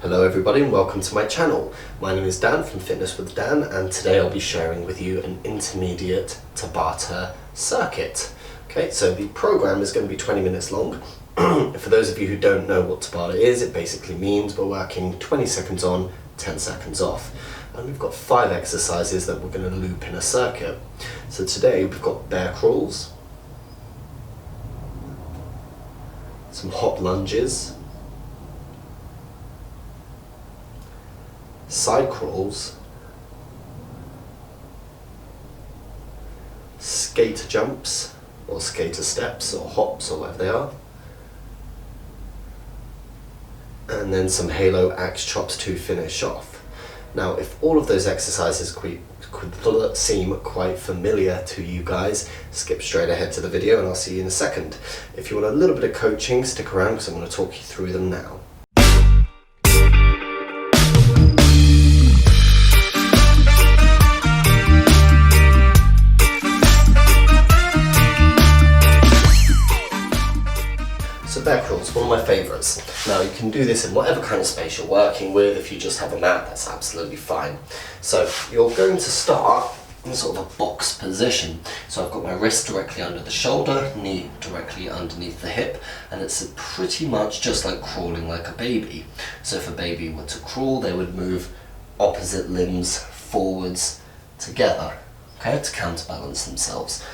Hello everybody and welcome to my channel. My name is Dan from Fitness with Dan, and today I'll be sharing with you an intermediate Tabata circuit. Okay, so the program is going to be 20 minutes long. For those of you who don't know what Tabata is, it basically means we're working 20 seconds on, 10 seconds off. And we've got 5 exercises that we're going to loop in a circuit. So today we've got bear crawls, some hop lunges, side crawls, skater jumps or skater steps or hops or whatever they are, and then some halo axe chops to finish off. Now if all of those exercises could seem quite familiar to you guys, skip straight ahead to the video and I'll see you in a second. If you want a little bit of coaching, stick around because I'm going to talk you through them now. So bear crawls, one of my favourites. Now you can do this in whatever kind of space you're working with. If you just have a mat, that's absolutely fine. So you're going to start in sort of a box position. So I've got my wrist directly under the shoulder, knee directly underneath the hip, and it's pretty much just like crawling like a baby. So if a baby were to crawl, they would move opposite limbs forwards together, okay, to counterbalance themselves.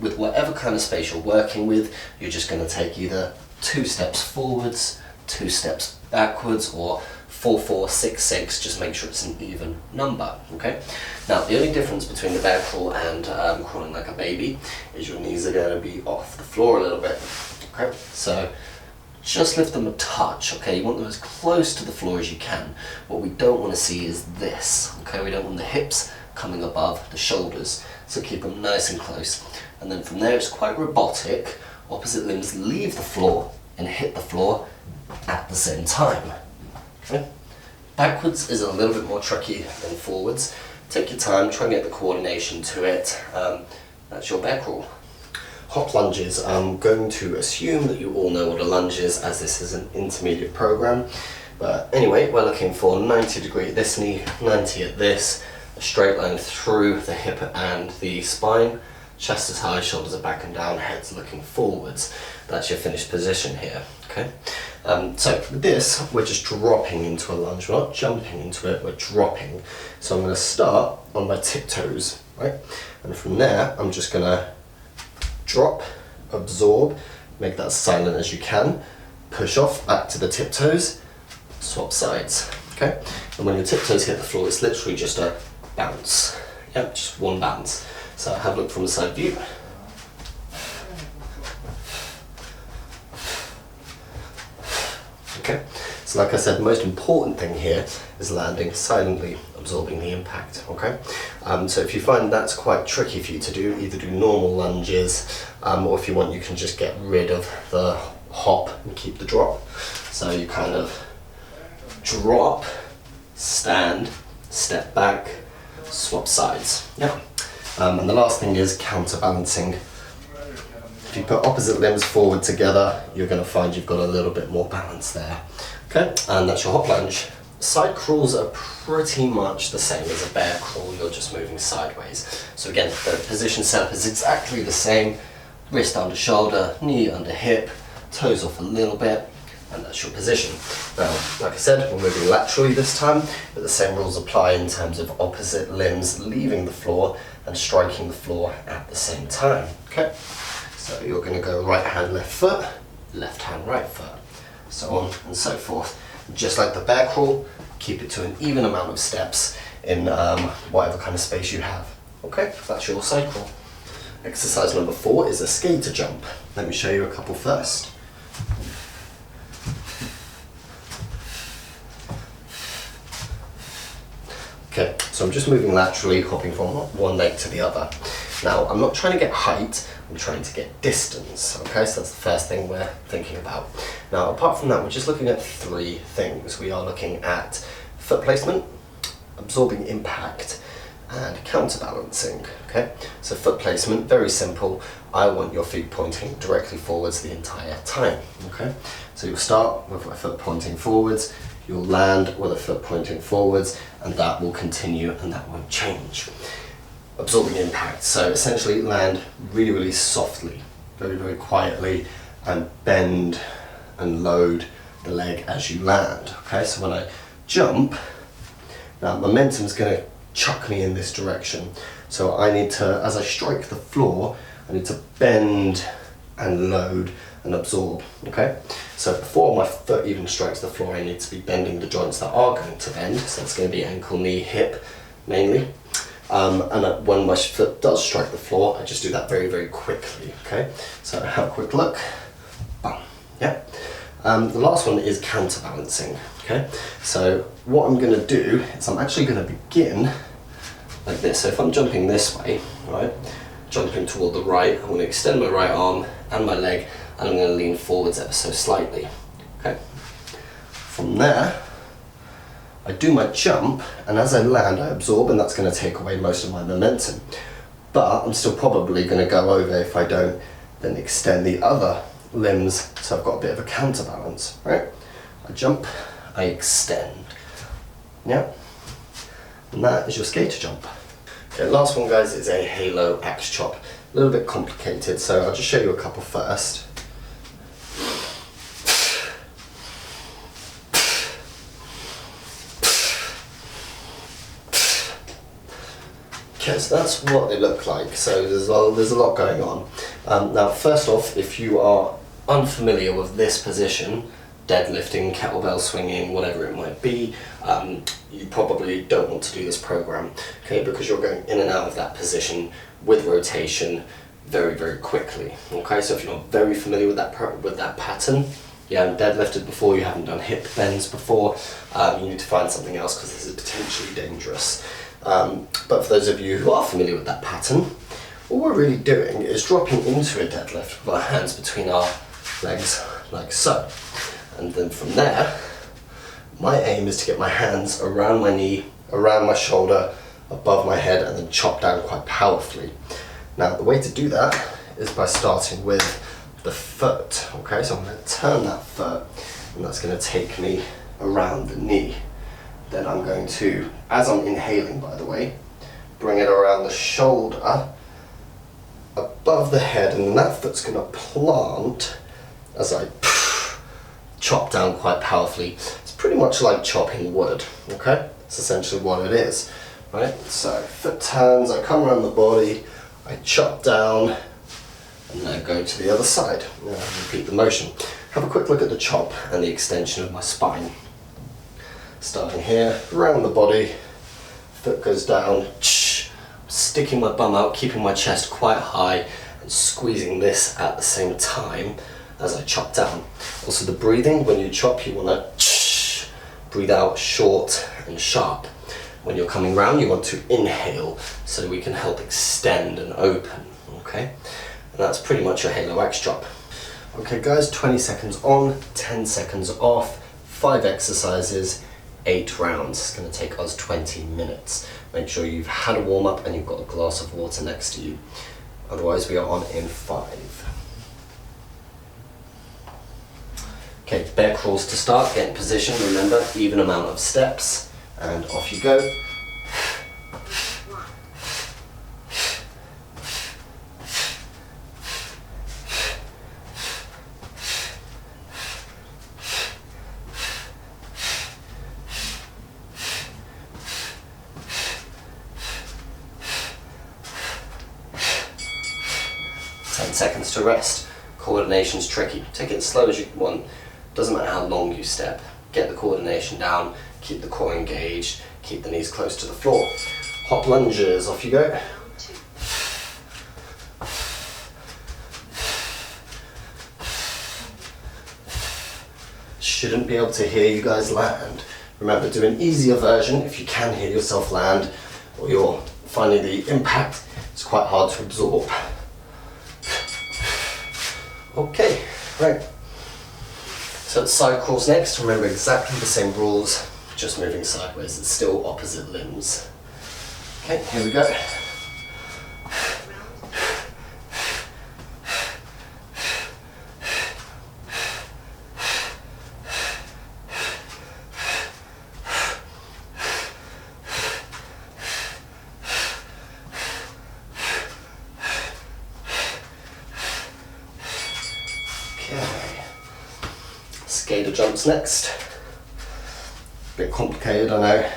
With whatever kind of space you're working with, you're just going to take either 2 steps forwards, 2 steps backwards, or 4, 4, 6, 6, just make sure it's an even number, okay? Now, the only difference between the bear crawl and crawling like a baby is your knees are going to be off the floor a little bit, okay? So, just lift them a touch, okay? You want them as close to the floor as you can. What we don't want to see is this, okay? We don't want the hips coming above the shoulders, so keep them nice and close. And then from there, it's quite robotic. Opposite limbs leave the floor and hit the floor at the same time. Okay? Backwards is a little bit more tricky than forwards. Take your time, try and get the coordination to it. That's your bear crawl. Hop lunges. I'm going to assume that you all know what a lunge is, as this is an intermediate program. But anyway, we're looking for 90 degree at this knee, 90 at this, a straight line through the hip and the spine. Chest is high, shoulders are back and down, head's looking forwards. That's your finished position here, okay? So with this, we're just dropping into a lunge. We're not jumping into it, we're dropping. So I'm going to start on my tiptoes, right? And from there, I'm just going to drop, absorb, make that as silent as you can, push off, back to the tiptoes, swap sides, okay? And when your tiptoes hit the floor, it's literally just a bounce. Yep, just one bounce. So have a look from the side view. Okay, so like I said, the most important thing here is landing silently, absorbing the impact, okay? So if you find that's quite tricky for you to do, either do normal lunges, or if you want, you can just get rid of the hop and keep the drop. So you kind of drop, stand, step back, swap sides, yeah. And the last thing is counterbalancing. If you put opposite limbs forward together, you're going to find you've got a little bit more balance there. Okay, and that's your hop lunge. Side crawls are pretty much the same as a bear crawl, you're just moving sideways. So again, the position setup is exactly the same. Wrist under shoulder, knee under hip, toes off a little bit, and that's your position. Now, like I said, we're moving laterally this time, but the same rules apply in terms of opposite limbs leaving the floor and striking the floor at the same time, okay? So you're going to go right hand, left foot, left hand, right foot, so on and so forth. Just like the bear crawl, keep it to an even amount of steps in whatever kind of space you have, okay? That's your side crawl. Exercise number 4 is a skater jump. Let me show you a couple first. Okay, so I'm just moving laterally, hopping from one leg to the other. Now, I'm not trying to get height, I'm trying to get distance, okay? So that's the first thing we're thinking about. Now, apart from that, we're just looking at 3 things. We are looking at foot placement, absorbing impact, and counterbalancing, okay? So foot placement, very simple. I want your feet pointing directly forwards the entire time, okay? So you'll start with my foot pointing forwards, you'll land with a foot pointing forwards, and that will continue and that won't change. Absorbing impact, so essentially land really, really softly, very, very quietly, and bend and load the leg as you land. Okay, so when I jump, now momentum is going to chuck me in this direction. So I need to, as I strike the floor, I need to bend and load and absorb. Okay, so before my foot even strikes the floor, I need to be bending the joints that are going to bend. So that's going to be ankle, knee, hip, mainly. And when my foot does strike the floor, I just do that very, very quickly. Okay, so have a quick look. Bam. Yeah. The last one is counterbalancing. Okay, so what I'm going to do is I'm actually going to begin like this. So if I'm jumping this way, right, jumping toward the right, I'm going to extend my right arm and my leg, and I'm going to lean forwards ever so slightly. Okay. From there, I do my jump, and as I land, I absorb, and that's going to take away most of my momentum. But I'm still probably going to go over if I don't then extend the other limbs, so I've got a bit of a counterbalance, right? I jump, I extend. Yeah. And that is your skater jump. Okay, last one, guys, is a halo axe chop. A little bit complicated, so I'll just show you a couple first. Okay, so that's what they look like. So there's a lot going on. Now, first off, if you are unfamiliar with this position, deadlifting, kettlebell swinging, whatever it might be, you probably don't want to do this program, okay, because you're going in and out of that position with rotation very, very quickly. Okay, so if you're not very familiar with that pattern, you haven't deadlifted before, you haven't done hip bends before, you need to find something else because this is potentially dangerous. But for those of you who are familiar with that pattern, what we're really doing is dropping into a deadlift with our hands between our legs, like so. And then from there, my aim is to get my hands around my knee, around my shoulder, above my head, and then chop down quite powerfully. Now, the way to do that is by starting with the foot. Okay, so I'm going to turn that foot, and that's going to take me around the knee. Then I'm going to, as I'm inhaling by the way, bring it around the shoulder, above the head, and then that foot's going to plant as I chop down quite powerfully. It's pretty much like chopping wood, okay? It's essentially what it is, right? So foot turns, I come around the body, I chop down, and then I go to the other side. And I repeat the motion. Have a quick look at the chop and the extension of my spine. Starting here, around the body, foot goes down, sticking my bum out, keeping my chest quite high, and squeezing this at the same time as I chop down. Also the breathing, when you chop, you want to breathe out short and sharp. When you're coming round, you want to inhale so we can help extend and open, okay? And that's pretty much your halo axe chop. Okay guys, 20 seconds on, 10 seconds off, 5 exercises, 8 rounds. It's going to take us 20 minutes. Make sure you've had a warm up and you've got a glass of water next to you. Otherwise we are on in 5. Okay, bear crawls to start, get in position, remember, even amount of steps, and off you go. Seconds to rest. Coordination's tricky. Take it as slow as you want. Doesn't matter how long you step. Get the coordination down, keep the core engaged, keep the knees close to the floor. Hop lunges, off you go. Shouldn't be able to hear you guys land. Remember, do an easier version if you can hear yourself land, or you're finding the impact, it's quite hard to absorb. Okay, right. So it's side crawls next. Remember exactly the same rules, just moving sideways. It's still opposite limbs. Okay, here we go. skater jumps next. Bit complicated, I know.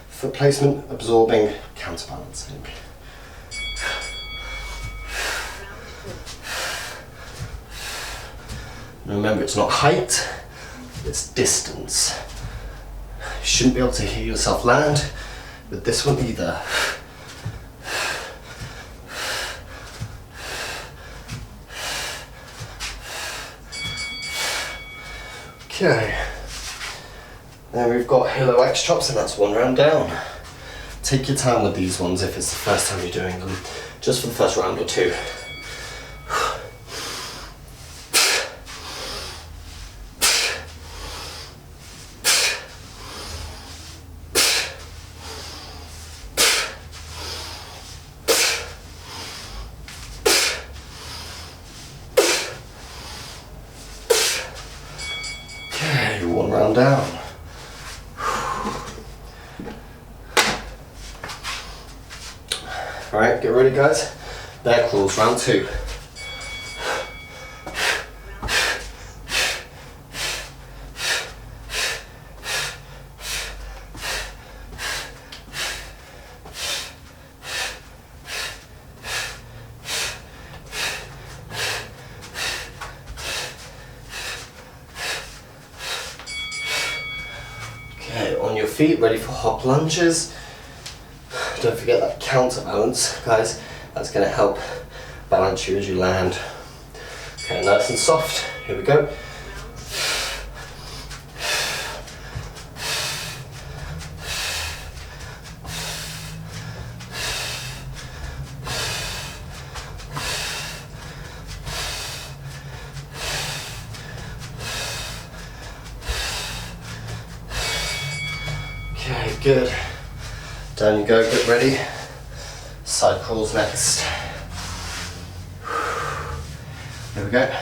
Foot placement, absorbing, counterbalancing. And remember, it's not height, it's distance. You shouldn't be able to hear yourself land with this one either. Okay, then we've got halo X chops, and that's one round down. Take your time with these ones if it's the first time you're doing them, just for the first round or two. Okay, one round down. Alright, get ready guys. Bear crawls, round two. Okay, on your feet, ready for hop lunges. Don't forget that counterbalance, guys. That's going to help balance you as you land. Okay, nice and soft. Here we go. Okay, good. Down you go, get ready. Side crawls next. There we go.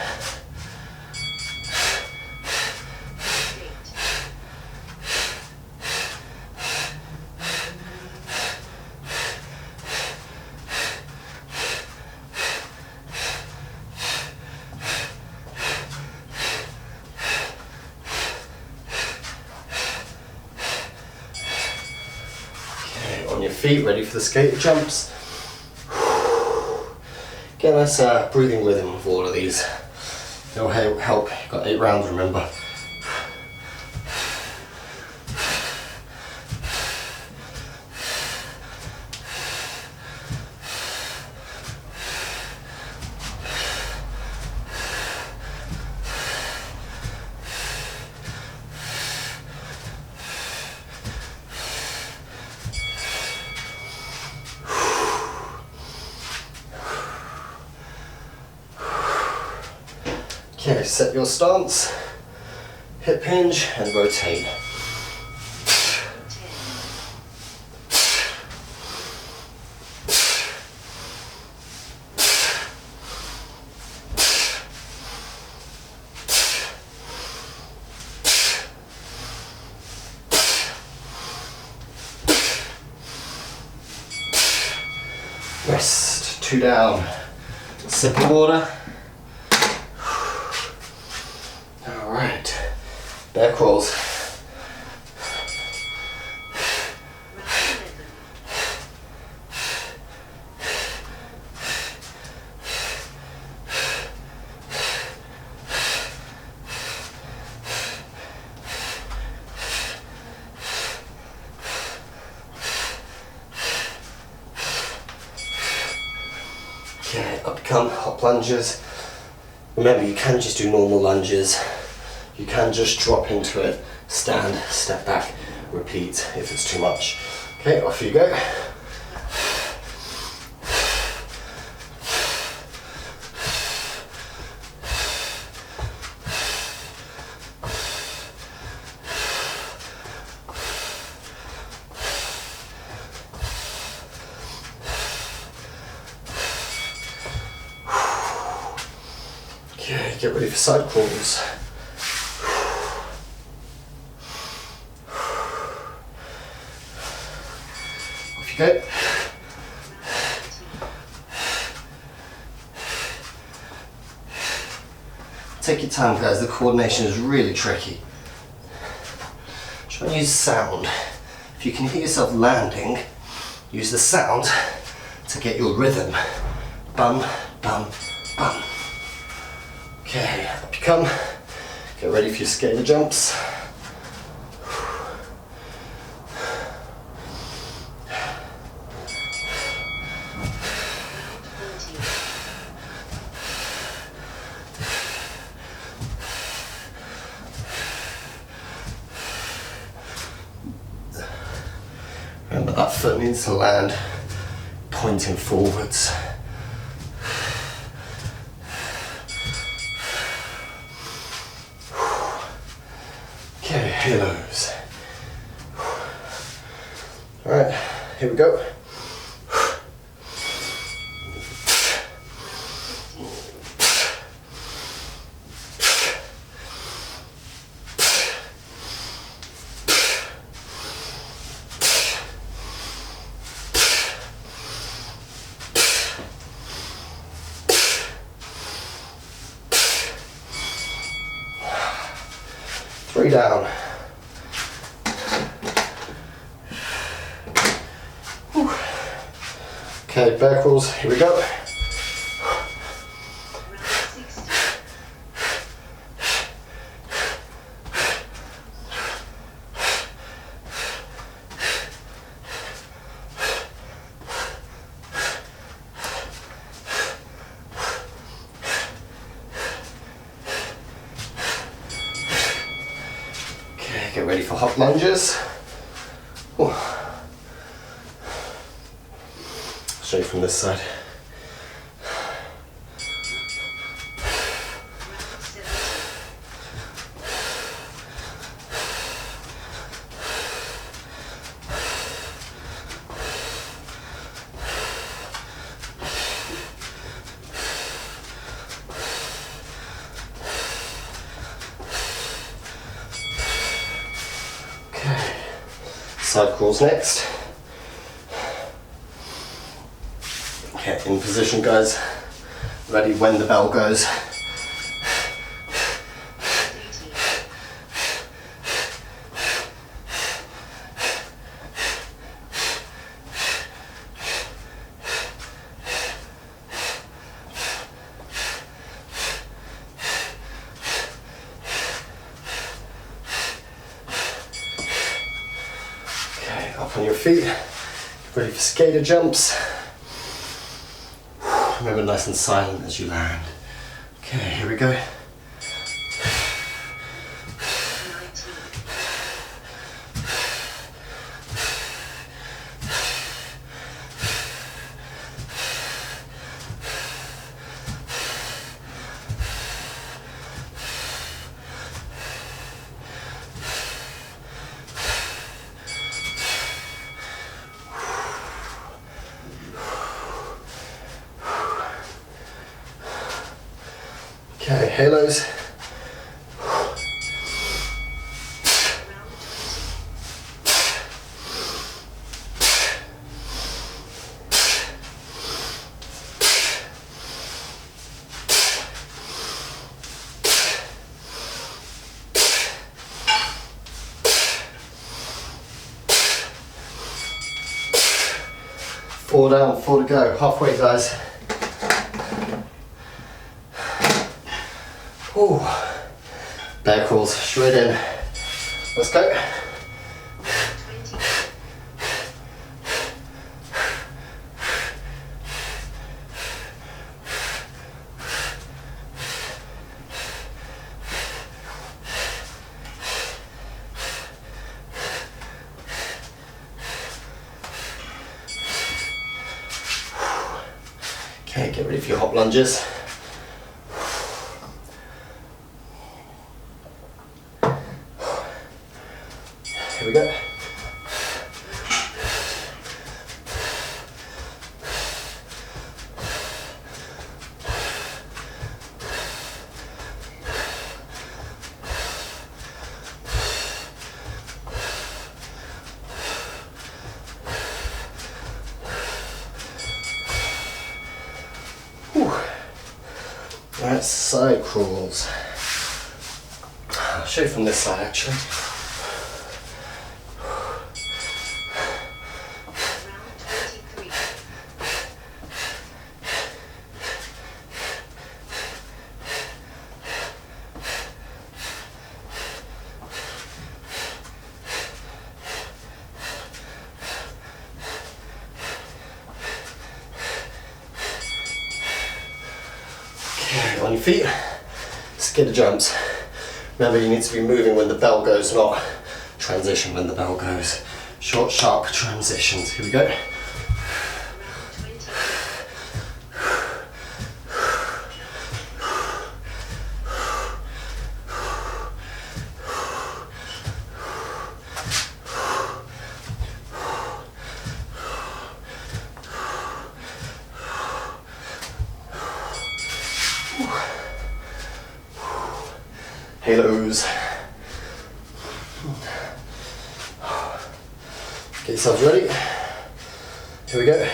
On your feet, ready for the skater jumps. Get a nice breathing rhythm with all of these. It'll help. You've got 8 rounds, remember. Okay, set your stance, hip hinge and rotate. Rest, 2 down, sip of water. Alright, bear crawls. Okay, up you come, hop lunges. Remember, you can just do normal lunges. You can just drop into it, stand, step back, repeat if it's too much. Okay, off you go. Okay, get ready for side crawls. Off you go. Take your time, guys. The coordination is really tricky. Try and use sound. If you can hear yourself landing, use the sound to get your rhythm. Bum, bum, bum. Okay, up you come. Get ready for your skater jumps. Remember, that foot needs to land pointing forwards. Okay, halos. Alright, here we go. 3 down. Whew. Okay, bear crawls, here we go. Get ready for hop lunges. Ooh. Show you from this side. Side crawls next. Okay, in position, guys. Ready when the bell goes. Up on your feet, ready for skater jumps. Remember, nice and silent as you land. Okay, here we go. Okay, halos. Four down, 4 to go. Halfway, guys. Ooh. Bear crawls straight in. Let's go. Okay, get ready for your hop lunges. Here we go. Whew. Right, side crawls. show you from this side actually. On your feet, skidder jumps. Remember, you need to be moving when the bell goes, not transition when the bell goes. Short, sharp transitions. Here we go. Halos. Get yourselves ready. Here we go.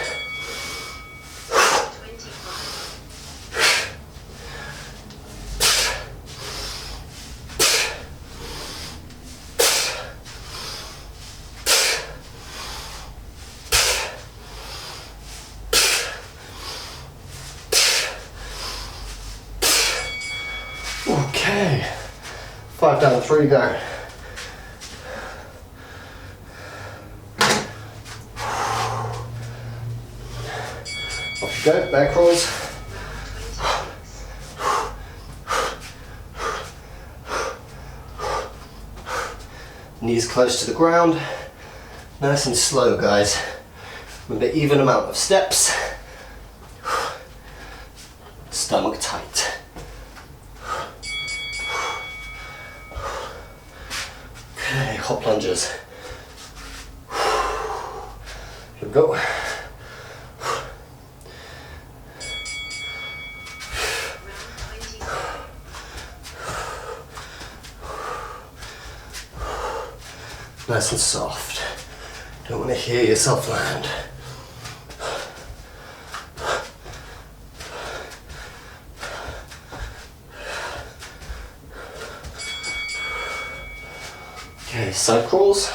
Okay. 5 down, 3 to go. Off you go, back crawls. Knees close to the ground. Nice and slow, guys. Remember, even amount of steps. Stomach tight. Okay, hop lunges. Here we go. Nice and soft. Don't want to hear yourself land. Okay, side crawls.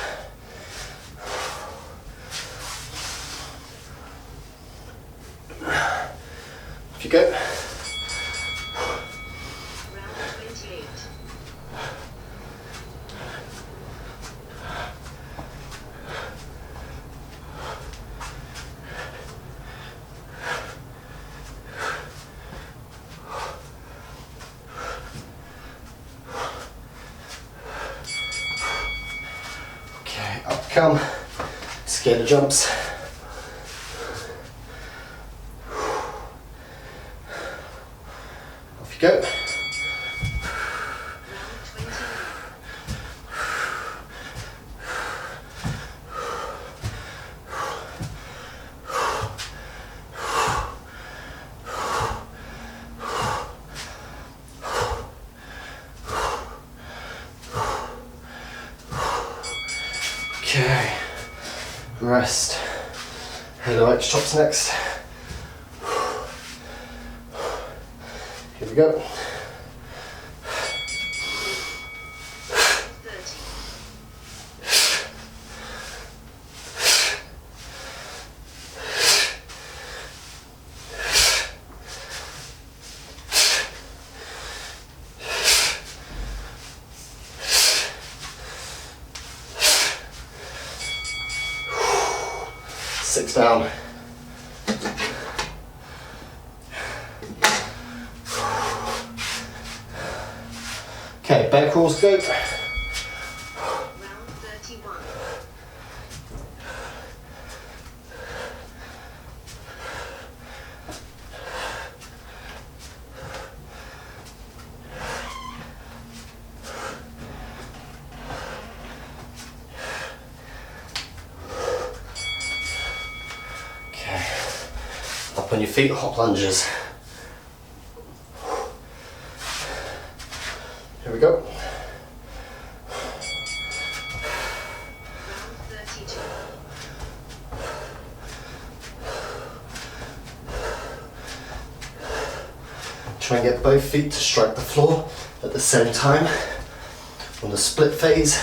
Off you go. Up come, skidder jumps. Off you go. Okay, rest. Halo X chops next. Here we go. Six down. Okay, bear crawls go. Round 31. Up on your feet, hop lunges. Here we go. Round 32. Try and get both feet to strike the floor at the same time. on the split phase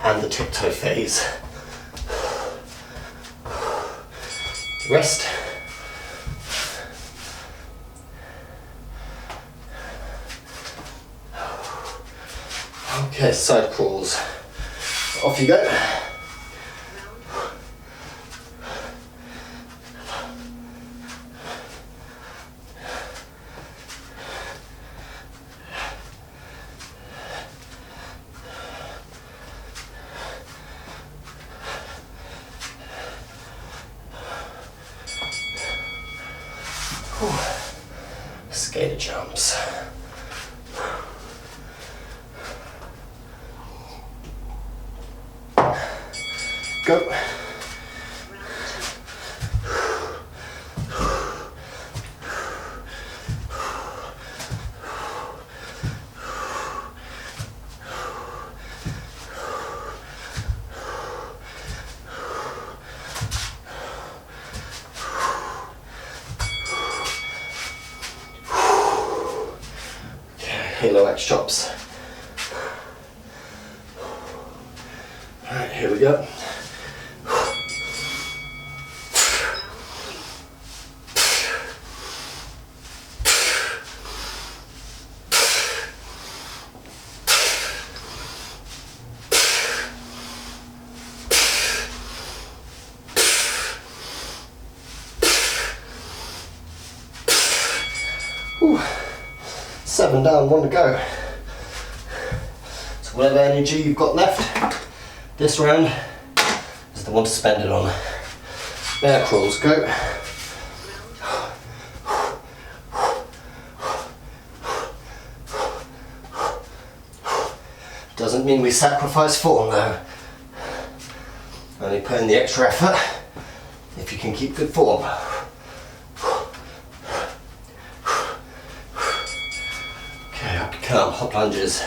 and the tiptoe phase. Rest. Okay, side crawls. Off you go. Skater jumps. Go. Halo X chops. Alright, here we go. Whew. 7 down, 1 to go. So whatever energy you've got left, this round is the one to spend it on. Bear crawls, go. Doesn't mean we sacrifice form though. Only put in the extra effort if you can keep good form. Okay, up you come, hop lunges.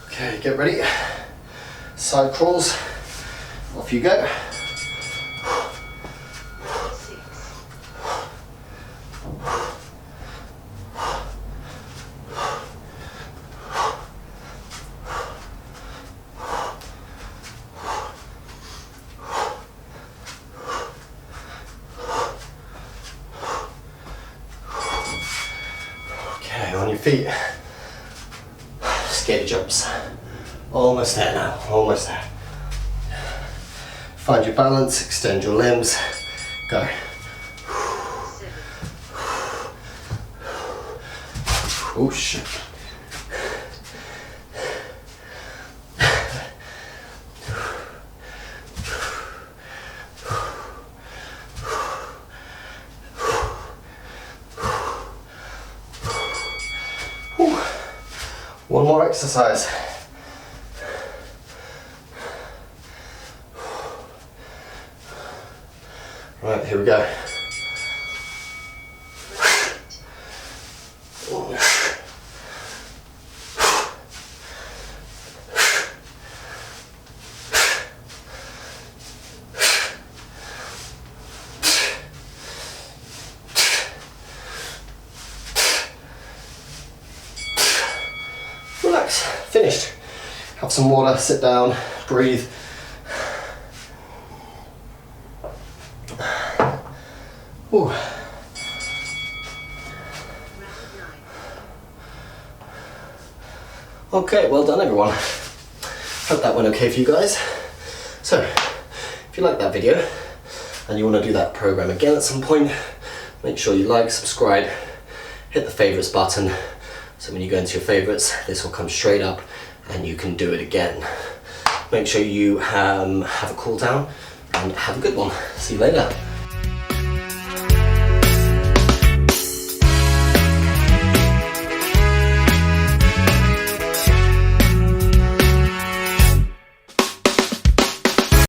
Okay, get ready. Side crawls. Off you go. Okay, on your feet. Skater jumps. Almost there now, almost there. Find your balance, extend your limbs, go. Oh shit. One more exercise. Right, here we go. Relax, finished. Have some water, sit down, breathe. Ooh. Okay, well done everyone. Hope that went okay for you guys. So, if you like that video and you want to do that program again at some point, make sure you like, subscribe, hit the favorites button, so when you go into your favorites, this will come straight up and you can do it again. Make sure you have a cool down and have a good one. See you later.